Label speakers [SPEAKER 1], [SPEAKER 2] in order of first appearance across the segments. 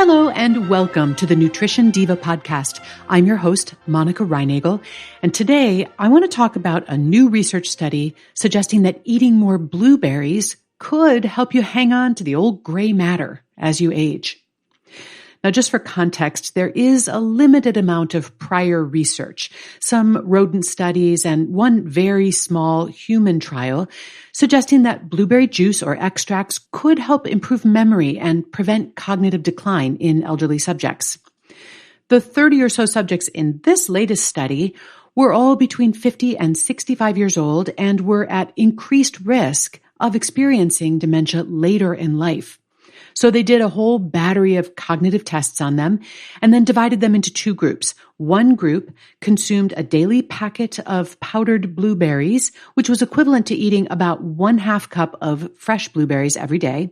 [SPEAKER 1] Hello and welcome to the Nutrition Diva podcast. I'm your host, Monica Reinagel, and today I want to talk about a new research study suggesting that eating more blueberries could help you hang on to the old gray matter as you age. Now, just for context, there is a limited amount of prior research, some rodent studies and one very small human trial suggesting that blueberry juice or extracts could help improve memory and prevent cognitive decline in elderly subjects. The 30 or so subjects in this latest study were all between 50 and 65 years old and were at increased risk of experiencing dementia later in life. So they did a whole battery of cognitive tests on them and then divided them into two groups. One group consumed a daily packet of powdered blueberries, which was equivalent to eating about 1/2 cup of fresh blueberries every day.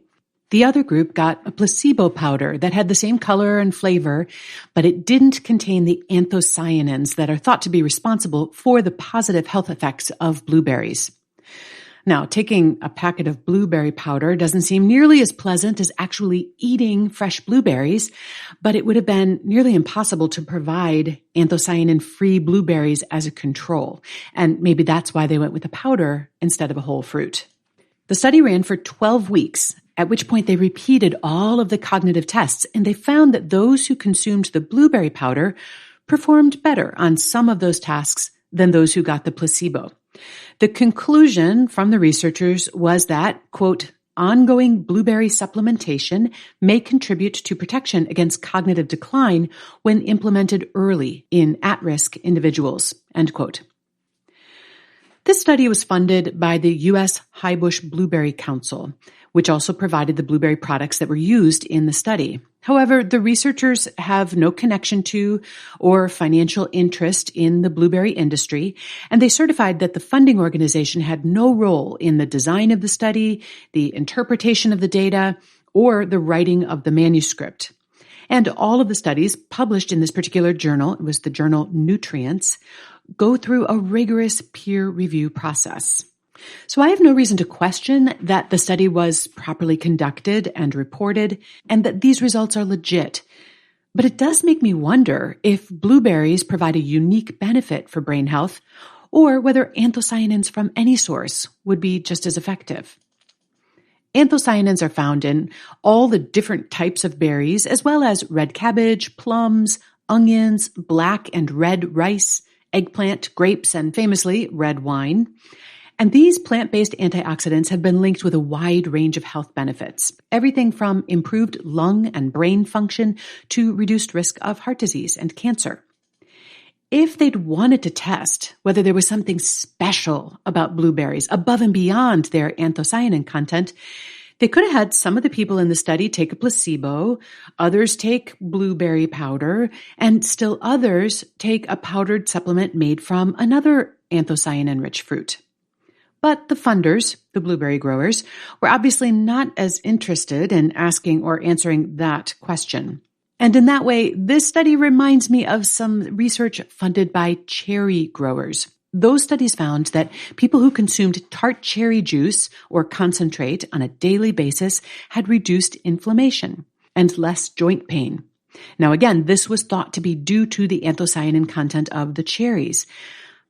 [SPEAKER 1] The other group got a placebo powder that had the same color and flavor, but it didn't contain the anthocyanins that are thought to be responsible for the positive health effects of blueberries. Now, taking a packet of blueberry powder doesn't seem nearly as pleasant as actually eating fresh blueberries, but it would have been nearly impossible to provide anthocyanin-free blueberries as a control. And maybe that's why they went with a powder instead of a whole fruit. The study ran for 12 weeks, at which point they repeated all of the cognitive tests, and they found that those who consumed the blueberry powder performed better on some of those tasks than those who got the placebo. The conclusion from the researchers was that, quote, ongoing blueberry supplementation may contribute to protection against cognitive decline when implemented early in at-risk individuals, end quote. This study was funded by the U.S. Highbush Blueberry Council, which also provided the blueberry products that were used in the study. However, the researchers have no connection to or financial interest in the blueberry industry, and they certified that the funding organization had no role in the design of the study, the interpretation of the data, or the writing of the manuscript. And all of the studies published in this particular journal, it was the journal Nutrients, go through a rigorous peer review process. So I have no reason to question that the study was properly conducted and reported, and that these results are legit. But it does make me wonder if blueberries provide a unique benefit for brain health, or whether anthocyanins from any source would be just as effective. Anthocyanins are found in all the different types of berries, as well as red cabbage, plums, onions, black and red rice, eggplant, grapes, and famously, red wine. And these plant-based antioxidants have been linked with a wide range of health benefits, everything from improved lung and brain function to reduced risk of heart disease and cancer. If they'd wanted to test whether there was something special about blueberries above and beyond their anthocyanin content, they could have had some of the people in the study take a placebo, others take blueberry powder, and still others take a powdered supplement made from another anthocyanin-rich fruit. But the funders, the blueberry growers, were obviously not as interested in asking or answering that question. And in that way, this study reminds me of some research funded by cherry growers. Those studies found that people who consumed tart cherry juice or concentrate on a daily basis had reduced inflammation and less joint pain. Now again, this was thought to be due to the anthocyanin content of the cherries.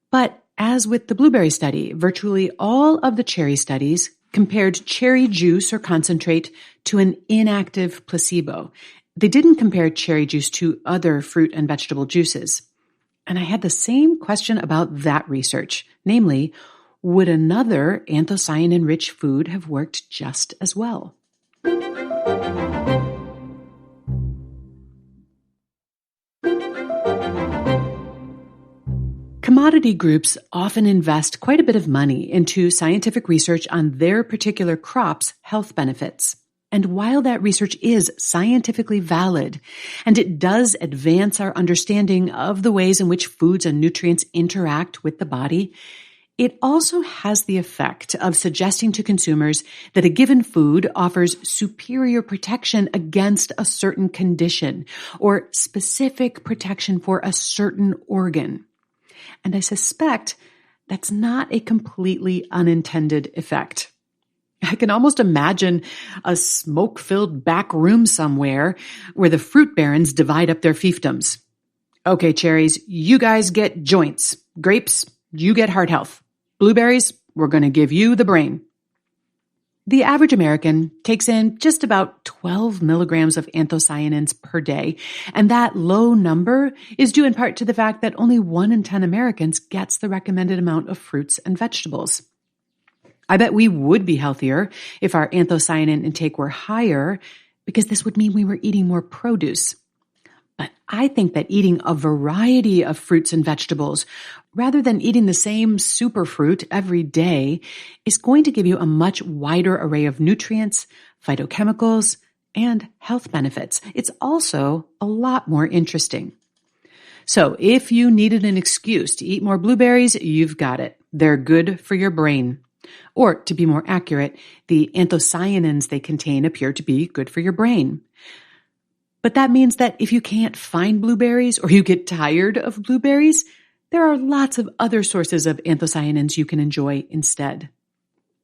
[SPEAKER 1] But as with the blueberry study, virtually all of the cherry studies compared cherry juice or concentrate to an inactive placebo. They didn't compare cherry juice to other fruit and vegetable juices. And I had the same question about that research, namely, would another anthocyanin-rich food have worked just as well? Commodity groups often invest quite a bit of money into scientific research on their particular crop's health benefits. And while that research is scientifically valid, and it does advance our understanding of the ways in which foods and nutrients interact with the body, it also has the effect of suggesting to consumers that a given food offers superior protection against a certain condition or specific protection for a certain organ. And I suspect that's not a completely unintended effect. I can almost imagine a smoke-filled back room somewhere where the fruit barons divide up their fiefdoms. Okay, cherries, you guys get joints. Grapes, you get heart health. Blueberries, we're going to give you the brain. The average American takes in just about 12 milligrams of anthocyanins per day, and that low number is due in part to the fact that only 1 in 10 Americans gets the recommended amount of fruits and vegetables. I bet we would be healthier if our anthocyanin intake were higher, because this would mean we were eating more produce. But I think that eating a variety of fruits and vegetables, rather than eating the same superfruit every day, is going to give you a much wider array of nutrients, phytochemicals, and health benefits. It's also a lot more interesting. So if you needed an excuse to eat more blueberries, you've got it. They're good for your brain. Or, to be more accurate, the anthocyanins they contain appear to be good for your brain. But that means that if you can't find blueberries or you get tired of blueberries, there are lots of other sources of anthocyanins you can enjoy instead.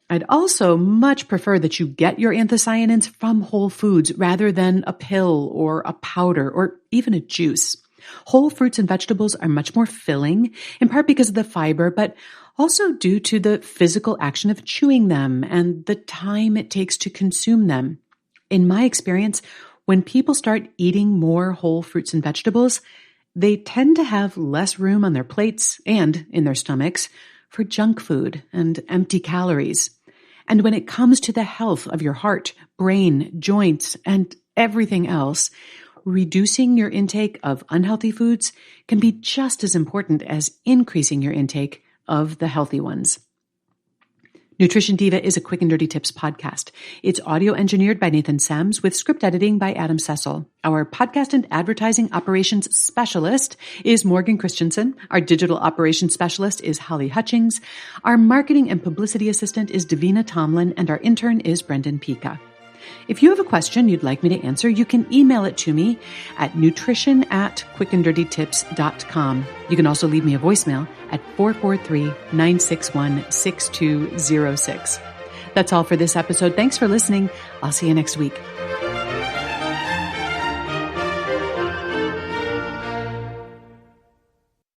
[SPEAKER 1] I'd also much prefer that you get your anthocyanins from whole foods rather than a pill or a powder or even a juice. Whole fruits and vegetables are much more filling, in part because of the fiber, but also due to the physical action of chewing them and the time it takes to consume them. In my experience, when people start eating more whole fruits and vegetables, they tend to have less room on their plates and in their stomachs for junk food and empty calories. And when it comes to the health of your heart, brain, joints, and everything else, reducing your intake of unhealthy foods can be just as important as increasing your intake of the healthy ones. Nutrition Diva is a Quick and Dirty Tips podcast. It's audio engineered by Nathan Sems with script editing by Adam Cecil. Our podcast and advertising operations specialist is Morgan Christensen. Our digital operations specialist is Holly Hutchings. Our marketing and publicity assistant is Davina Tomlin, and our intern is Brendan Pika. If you have a question you'd like me to answer, you can email it to me at nutrition@quickanddirtytips.com. You can also leave me a voicemail at 443-961-6206. That's all for this episode. Thanks for listening. I'll see you next week.